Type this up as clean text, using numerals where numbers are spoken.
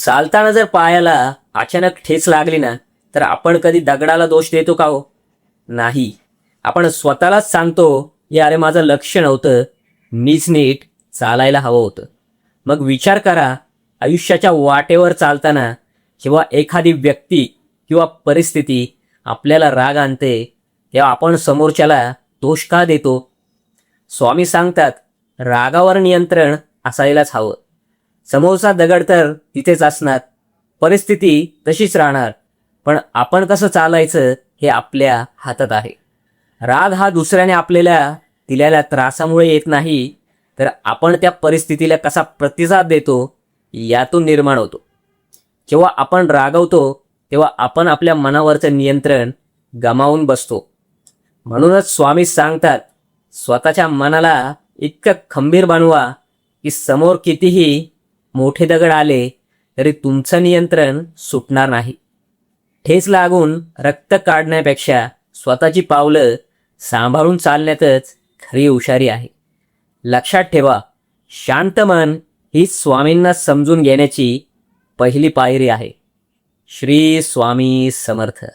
चालताना जर पायाला अचानक ठेच लागली ना, तर आपण कधी दगडाला दोष देतो का हो? नाही. आपण स्वतःलाच सांगतो, की अरे माझं लक्ष नव्हतं, मीच नीट चालायला हवं होतं. मग विचार करा, आयुष्याच्या वाटेवर चालताना जेव्हा एखादी व्यक्ती किंवा परिस्थिती आपल्याला राग आणते, तेव्हा आपण समोरच्याला दोष का देतो? स्वामी सांगतात, रागावर नियंत्रण असायलाच हवं. समोरचा दगड तर तिथेच असणार, परिस्थिती तशीच राहणार, पण आपण कसं चालायचं हे आपल्या हातात आहे. राग हा दुसऱ्याने आपल्याला दिलेल्या त्रासामुळे येत नाही, तर आपण त्या परिस्थितीला कसा प्रतिसाद देतो यातून निर्माण होतो. जेव्हा आपण रागवतो तेव्हा आपण आपल्या मनावरचं नियंत्रण गमावून बसतो. म्हणूनच स्वामी सांगतात, स्वतःच्या मनाला इतकं खंबीर बनवा की समोर कितीही मोठे दगड आले तरी तुमचं नियंत्रण सुटणार नाही. ठेच लागून रक्त काढण्यापेक्षा स्वतःची पावलं सांभाळून चालण्यातच खरी हुशारी आहे. लक्षात ठेवा, शांत मन ही स्वामींना समजून घेण्याची पहिली पायरी आहे. श्री स्वामी समर्थ.